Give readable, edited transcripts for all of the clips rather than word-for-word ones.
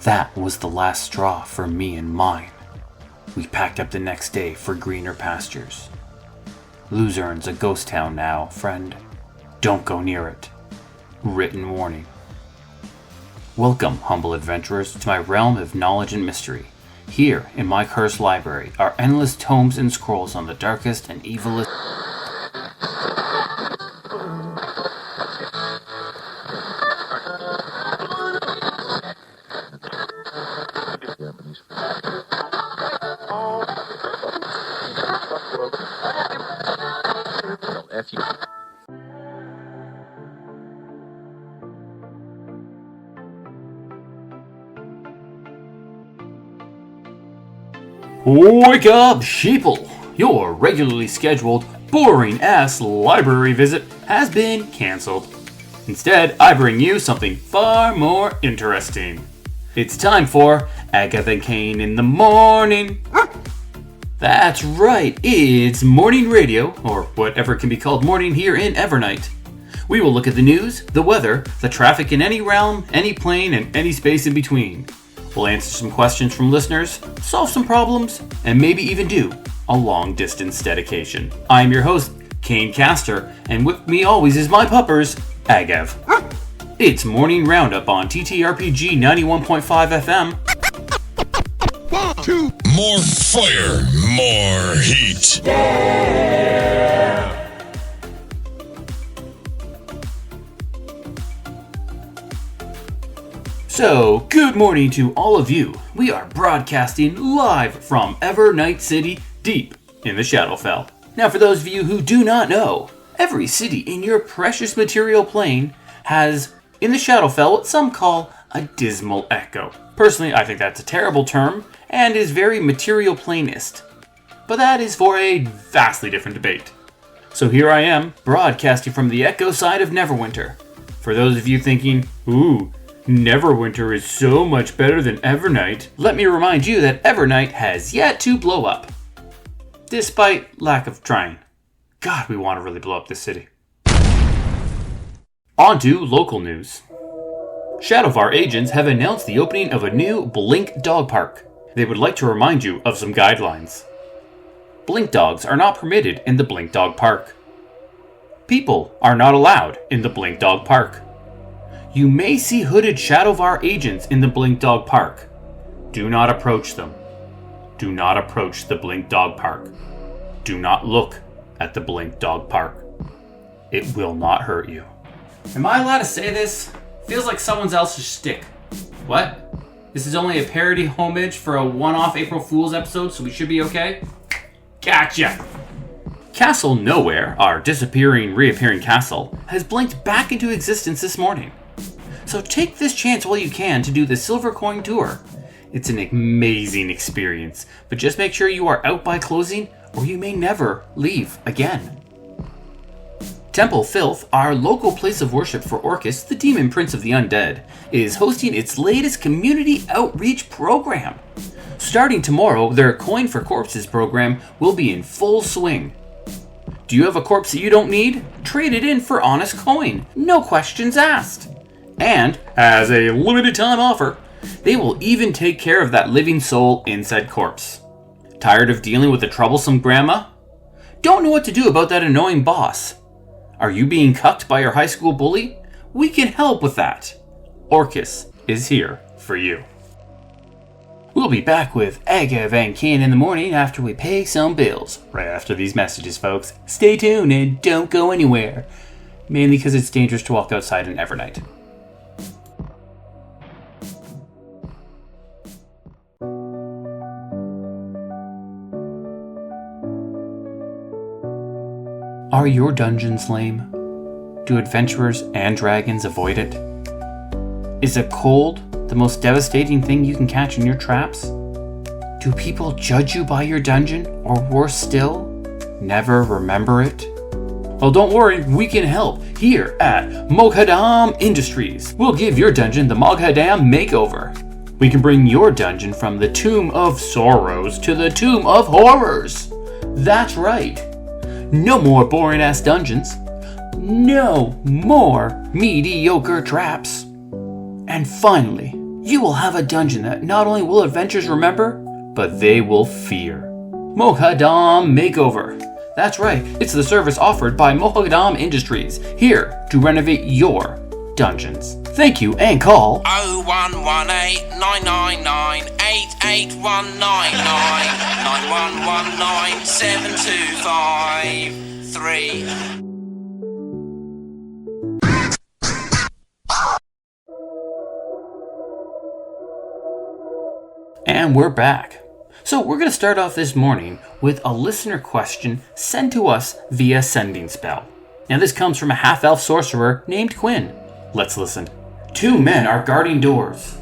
That was the last straw for me and mine. We packed up the next day for greener pastures. Luzerne's a ghost town now, friend. Don't go near it. Written warning. Welcome, humble adventurers, to my realm of knowledge and mystery. Here, in my cursed library, are endless tomes and scrolls on the darkest and evilest... Wake up, sheeple! Your regularly scheduled, boring-ass library visit has been cancelled. Instead, I bring you something far more interesting. It's time for Agev and Kain in the morning. That's right, it's morning radio, or whatever can be called morning here in Evernight. We will look at the news, the weather, the traffic in any realm, any plane, and any space in between. We'll answer some questions from listeners, solve some problems, and maybe even do a long-distance dedication. I'm your host, Kain Castor, and with me always is my puppers, Agev. It's Morning Roundup on TTRPG 91.5 FM. 1, 2. More fire, more heat. Yeah! So, good morning to all of you. We are broadcasting live from Evernight City, deep in the Shadowfell. Now, for those of you who do not know, every city in your precious material plane has, in the Shadowfell, what some call a dismal echo. Personally, I think that's a terrible term, and is very material planist. But that is for a vastly different debate. So here I am, broadcasting from the echo side of Neverwinter. For those of you thinking, ooh, Neverwinter is so much better than Evernight, let me remind you that Evernight has yet to blow up. Despite lack of trying. God, we want to really blow up this city. On to local news. Shadowvar agents have announced the opening of a new Blink Dog Park. They would like to remind you of some guidelines. Blink dogs are not permitted in the Blink Dog Park. People are not allowed in the Blink Dog Park. You may see hooded Shadowvar agents in the Blink Dog Park. Do not approach them. Do not approach the Blink Dog Park. Do not look at the Blink Dog Park. It will not hurt you. Am I allowed to say this? Feels like someone else's shtick. What? This is only a parody homage for a one-off April Fool's episode, so we should be okay? Gotcha! Castle Nowhere, our disappearing, reappearing castle, has blinked back into existence this morning. So take this chance while you can to do the Silver Coin Tour. It's an amazing experience, but just make sure you are out by closing or you may never leave again. Temple Filth, our local place of worship for Orcus, the demon prince of the undead, is hosting its latest community outreach program. Starting tomorrow, their Coin for Corpses program will be in full swing. Do you have a corpse that you don't need? Trade it in for honest coin. No questions asked. And, as a limited time offer, they will even take care of that living soul in said corpse. Tired of dealing with a troublesome grandma? Don't know what to do about that annoying boss? Are you being cucked by your high school bully? We can help with that. Orcus is here for you. We'll be back with Agev and Kain in the morning after we pay some bills. Right after these messages, folks. Stay tuned and don't go anywhere. Mainly because it's dangerous to walk outside in Evernight. Are your dungeons lame? Do adventurers and dragons avoid it? Is a cold the most devastating thing you can catch in your traps? Do people judge you by your dungeon, or worse still, never remember it? Well, don't worry, we can help here at Moghadam Industries. We'll give your dungeon the Moghadam makeover. We can bring your dungeon from the Tomb of Sorrows to the Tomb of Horrors. That's right. No more boring-ass dungeons. No more mediocre traps. And finally, you will have a dungeon that not only will adventurers remember, but they will fear. Mohadam Makeover. That's right, it's the service offered by Mohadam Industries, here to renovate your dungeons. Thank you and call 0118 999 88199 9119 7253. And we're back. So we're going to start off this morning with a listener question sent to us via Sending Spell. Now this comes from a half-elf sorcerer named Quinn. Let's listen. 2 men are guarding doors.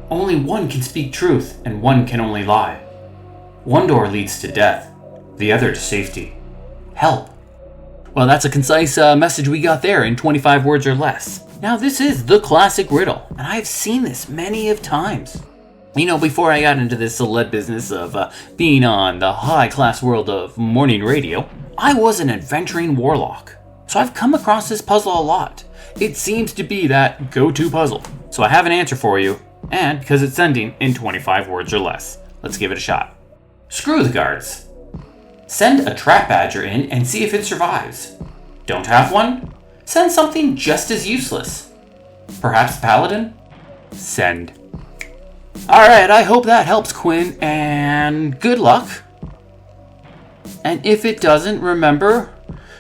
Only one can speak truth and one can only lie. One door leads to death, the other to safety. Help. Well, that's a concise message we got there in 25 words or less. Now this is the classic riddle, and I've seen this many of times. You know, before I got into this celeb business of being on the high-class world of morning radio, I was an adventuring warlock. So I've come across this puzzle a lot. It seems to be that go-to puzzle. So I have an answer for you, and because it's sending in 25 words or less. Let's give it a shot. Screw the guards. Send a trap badger in and see if it survives. Don't have one? Send something just as useless. Perhaps paladin? Send. Alright, I hope that helps, Quinn, and good luck. And if it doesn't, remember,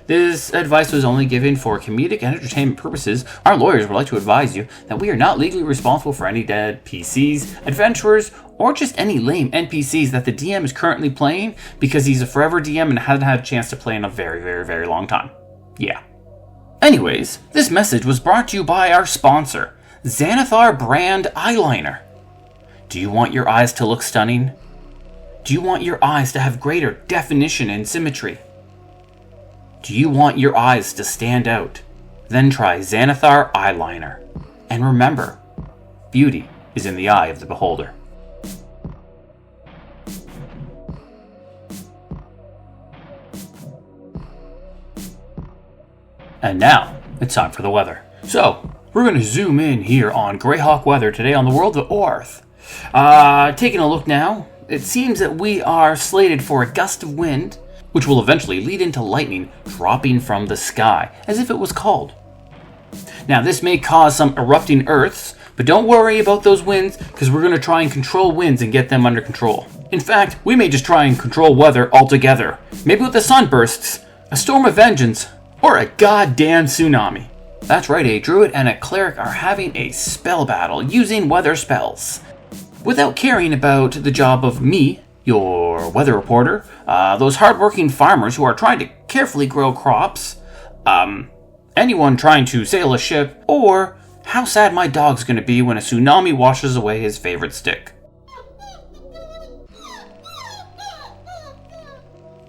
this advice was only given for comedic and entertainment purposes. Our lawyers would like to advise you that we are not legally responsible for any dead PCs, adventurers, or just any lame NPCs that the DM is currently playing because he's a forever DM and hasn't had a chance to play in a very, very, very long time. Yeah. Anyways, this message was brought to you by our sponsor, Xanathar Brand Eyeliner. Do you want your eyes to look stunning? Do you want your eyes to have greater definition and symmetry? Do you want your eyes to stand out? Then try Xanathar Eyeliner. And remember, beauty is in the eye of the beholder. And now, it's time for the weather. So, we're going to zoom in here on Greyhawk weather today on the world of Orth. Taking a look now, it seems that we are slated for a gust of wind, which will eventually lead into lightning dropping from the sky, as if it was called. Now, this may cause some erupting earths, but don't worry about those winds, because we're going to try and control winds and get them under control. In fact, we may just try and control weather altogether. Maybe with the sunbursts, a storm of vengeance, or a goddamn tsunami. That's right, a druid and a cleric are having a spell battle using weather spells. Without caring about the job of me, your weather reporter, those hardworking farmers who are trying to carefully grow crops, anyone trying to sail a ship, or how sad my dog's gonna be when a tsunami washes away his favorite stick.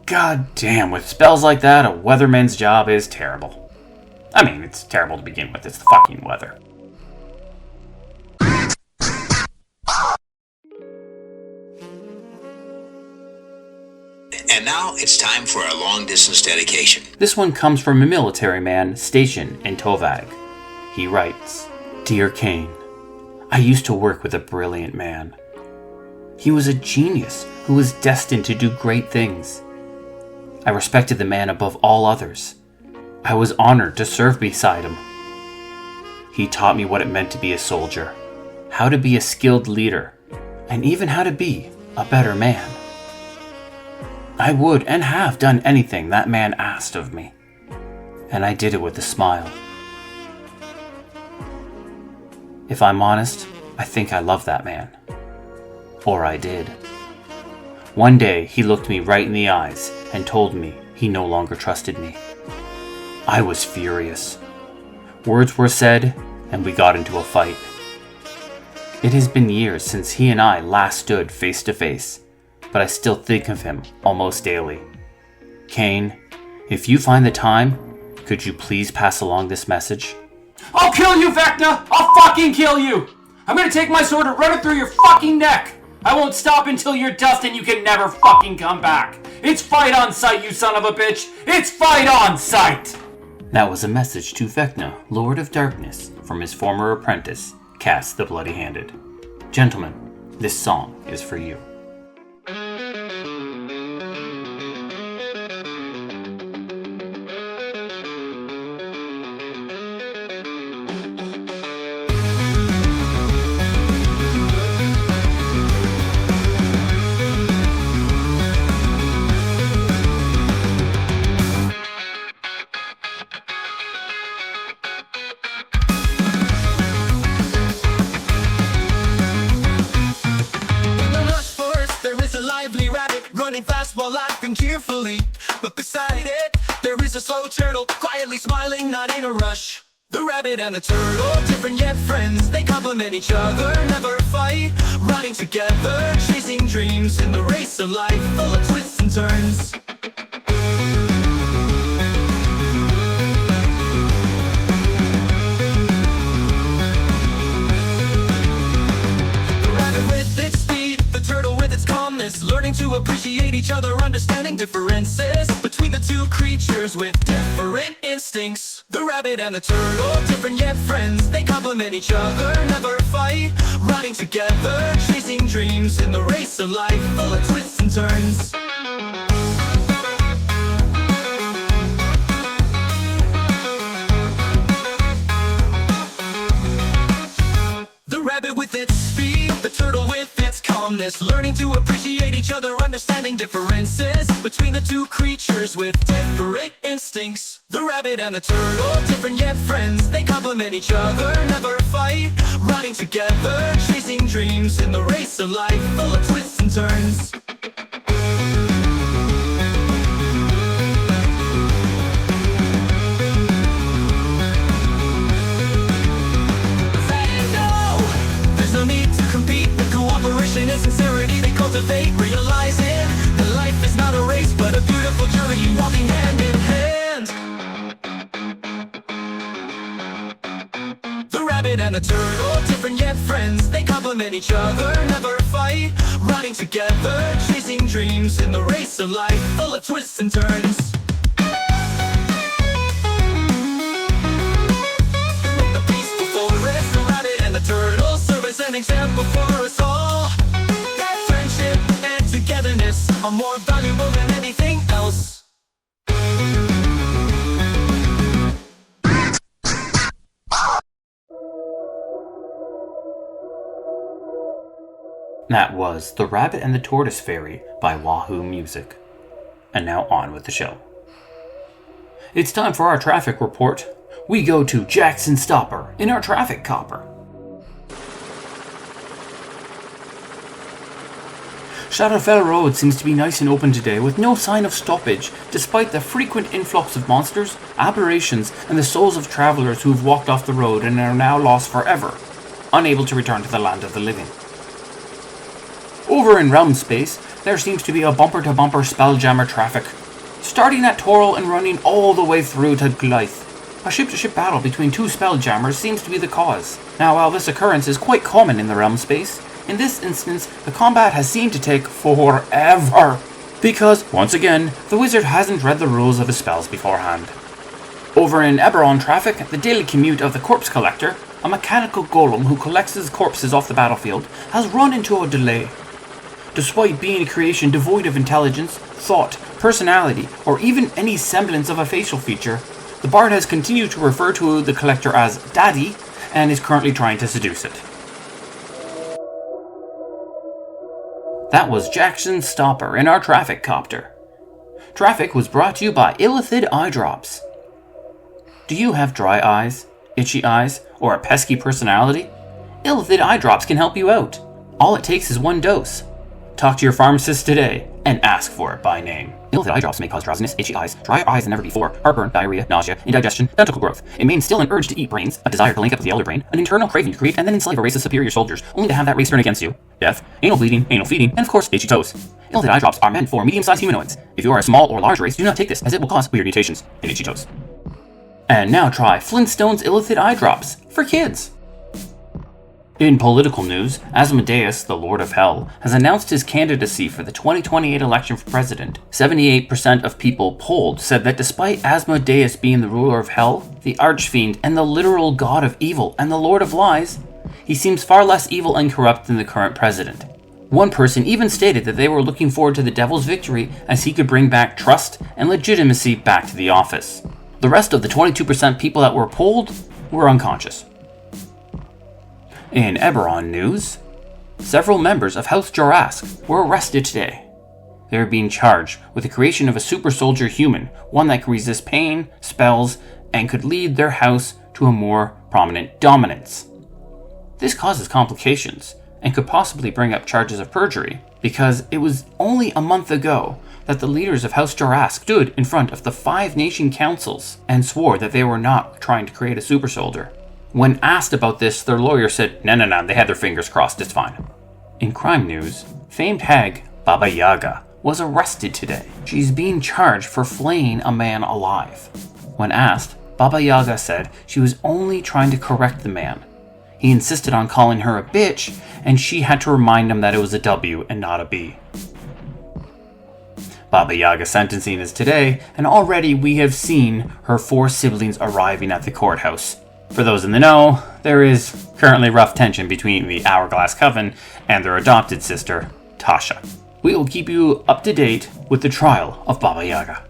God damn, with spells like that, a weatherman's job is terrible. I mean, it's terrible to begin with, it's the fucking weather. And now it's time for our long-distance dedication. This one comes from a military man stationed in Tovag. He writes, Dear Kain, I used to work with a brilliant man. He was a genius who was destined to do great things. I respected the man above all others. I was honored to serve beside him. He taught me what it meant to be a soldier, how to be a skilled leader, and even how to be a better man. I would and have done anything that man asked of me, and I did it with a smile. If I'm honest, I think I love that man. Or I did. One day, he looked me right in the eyes and told me he no longer trusted me. I was furious. Words were said, and we got into a fight. It has been years since he and I last stood face to face, but I still think of him almost daily. Kain, if you find the time, could you please pass along this message? I'll kill you, Vecna! I'll fucking kill you! I'm gonna take my sword and run it through your fucking neck! I won't stop until you're dust and you can never fucking come back! It's fight on sight, you son of a bitch! It's fight on sight! That was a message to Vecna, Lord of Darkness, from his former apprentice, Cass the Bloody-Handed. Gentlemen, this song is for you. Fast while laughing cheerfully, but beside it there is a slow turtle, quietly smiling, not in a rush. The rabbit and the turtle, different yet friends, they complement each other, never fight, running together, chasing dreams in the race of life, full of twists and turns. The rabbit with its speed, the turtle with its calmness, learning to appreciate each other, understanding differences between the two creatures with different instincts. The rabbit and the turtle, different yet friends, they complement each other, never fight, running together, chasing dreams in the race of life, full of twists and turns. The rabbit with its speed, the turtle with its calmness, learning to appreciate each other, understanding differences between the two creatures with different instincts. The rabbit and the turtle, different yet friends, they complement each other, never fight, running together, chasing dreams in the race of life, full of twists and turns. No need to compete, with cooperation and sincerity they cultivate, realizing that life is not a race but a beautiful journey, walking hand in hand. The rabbit and the turtle, different yet friends, they complement each other, never fight, running together, chasing dreams in the race of life, full of twists and turns. The peaceful forest, the rabbit and the turtle serve as an example for us all. That friendship and togetherness are more valuable than anything else. That was The Rabbit and the Tortoise Fairy by Wahoo Music. And now on with the show. It's time for our traffic report. We go to Jackson Stopper in our traffic copper. Shadowfell Road seems to be nice and open today with no sign of stoppage, despite the frequent influx of monsters, aberrations, and the souls of travellers who have walked off the road and are now lost forever, unable to return to the land of the living. Over in Realm Space, there seems to be a bumper-to-bumper Spelljammer traffic, starting at Toril and running all the way through to Glythe. A ship-to-ship battle between two Spelljammers seems to be the cause. Now, while this occurrence is quite common in the Realm Space, in this instance, the combat has seemed to take forever, because, once again, the wizard hasn't read the rules of his spells beforehand. Over in Eberron traffic, the daily commute of the Corpse Collector, a mechanical golem who collects his corpses off the battlefield, has run into a delay. Despite being a creation devoid of intelligence, thought, personality, or even any semblance of a facial feature, the bard has continued to refer to the collector as Daddy, and is currently trying to seduce it. That was Jackson Stopper in our traffic copter. Traffic was brought to you by Illithid Eye Drops. Do you have dry eyes, itchy eyes, or a pesky personality? Illithid Eye Drops can help you out. All it takes is one dose. Talk to your pharmacist today and ask for it by name. Illithid eye drops may cause drowsiness, itchy eyes, drier eyes than ever before, heartburn, diarrhea, nausea, indigestion, tentacle growth. It may instill an urge to eat brains, a desire to link up with the elder brain, an internal craving to create and then enslave a race of superior soldiers, only to have that race turn against you. Death, anal bleeding, anal feeding, and of course, itchy toes. Illithid eye drops are meant for medium-sized humanoids. If you are a small or large race, do not take this, as it will cause weird mutations and itchy toes. And now try Flintstone's Illithid eye drops for kids. In political news, Asmodeus, the Lord of Hell, has announced his candidacy for the 2028 election for president. 78% of people polled said that despite Asmodeus being the ruler of Hell, the Archfiend, and the literal god of evil and the Lord of Lies, he seems far less evil and corrupt than the current president. One person even stated that they were looking forward to the devil's victory as he could bring back trust and legitimacy back to the office. The rest of the 22% people that were polled were unconscious. In Eberron news, several members of House Jarask were arrested today. They are being charged with the creation of a super soldier human, one that can resist pain, spells, and could lead their house to a more prominent dominance. This causes complications and could possibly bring up charges of perjury, because it was only a month ago that the leaders of House Jarask stood in front of the 5 nation councils and swore that they were not trying to create a super soldier. When asked about this, their lawyer said, no, they had their fingers crossed, it's fine. In crime news, famed hag Baba Yaga was arrested today. She's being charged for flaying a man alive. When asked, Baba Yaga said she was only trying to correct the man. He insisted on calling her a bitch, and she had to remind him that it was a W and not a B. Baba Yaga's sentencing is today, and already we have seen her 4 siblings arriving at the courthouse. For those in the know, there is currently rough tension between the Hourglass Coven and their adopted sister, Tasha. We will keep you up to date with the trial of Baba Yaga.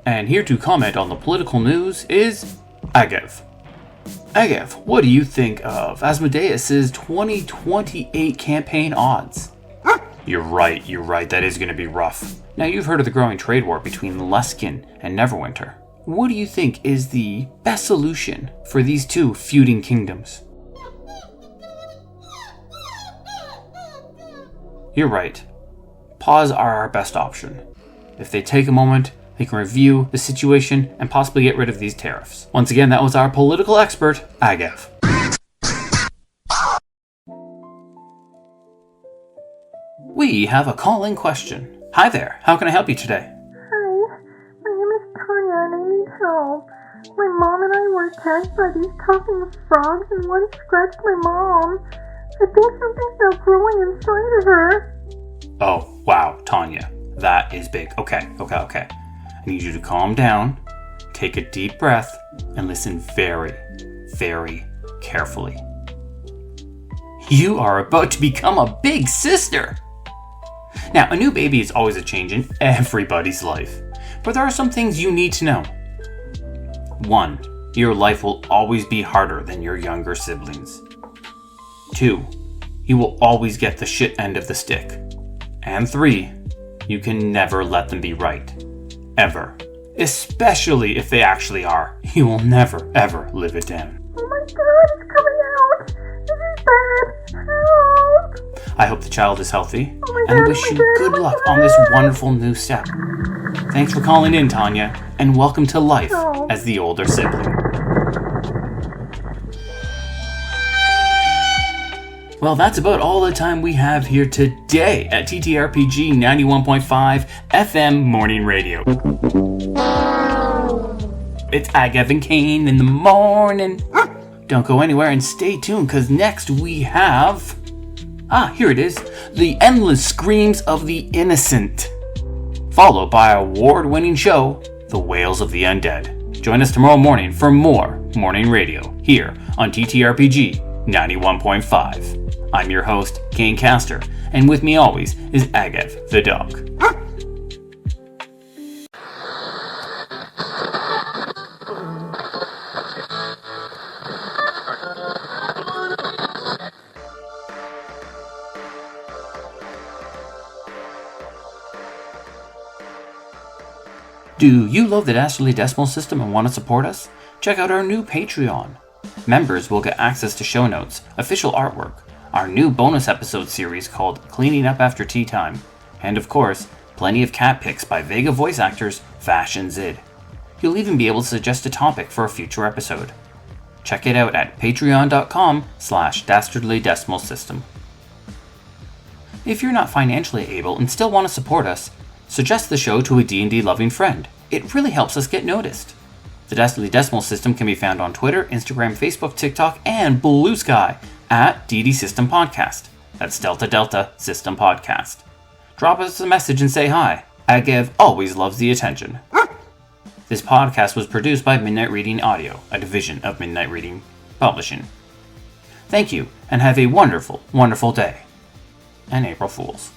And here to comment on the political news is Agev. Agev, what do you think of Asmodeus' 2028 campaign odds? You're right, that is going to be rough. Now you've heard of the growing trade war between Luskin and Neverwinter. What do you think is the best solution for these 2 feuding kingdoms? You're right. Paws are our best option. If they take a moment, they can review the situation and possibly get rid of these tariffs. Once again, that was our political expert, Agev. We have a call-in question. Hi there, how can I help you today? Hi, my name is Tanya and I need help. My mom and I were attacked by these talking frogs and one scratched my mom. I think something's now growing inside of her. Oh, wow, Tanya. That is big. Okay. I need you to calm down, take a deep breath, and listen very, very carefully. You are about to become a big sister! Now, a new baby is always a change in everybody's life, but there are some things you need to know. 1. Your life will always be harder than your younger siblings. 2. You will always get the shit end of the stick. And 3. You can never let them be right. Ever. Especially if they actually are. You will never, ever live it down. Oh my god, it's coming out! This is bad! Help! I hope the child is healthy, Oh my and God, wish oh my you God, good oh my luck God. on this wonderful new step. Thanks for calling in, Tanya, and welcome to life Oh. as the older sibling. Well, that's about all the time we have here today at TTRPG 91.5 FM Morning Radio. It's Agev and Kain in the morning. Don't go anywhere and stay tuned, because next we have... here it is. The Endless Screams of the Innocent. Followed by our award-winning show, The Wails of the Undead. Join us tomorrow morning for more Morning Radio here on TTRPG 91.5. I'm your host, Kain Castor, and with me always is Agev the dog. Do you love the Dastardly decimal system and want to support us? Check out our new Patreon. Members will get access to show notes, official artwork, our new bonus episode series called Cleaning Up After Tea Time, and of course, plenty of cat pics by Vega voice actors Vash and Zid. You'll even be able to suggest a topic for a future episode. Check it out at patreon.com/Dastardly decimal system. If you're not financially able and still want to support us, suggest the show to a D&D loving friend. It really helps us get noticed. The Dastardly Decimal System can be found on Twitter, Instagram, Facebook, TikTok, and BlueSky at DD System Podcast. That's Delta Delta System Podcast. Drop us a message and say hi. Agev always loves the attention. This podcast was produced by Midnight Reading Audio, a division of Midnight Reading Publishing. Thank you, and have a wonderful, wonderful day. And April Fools.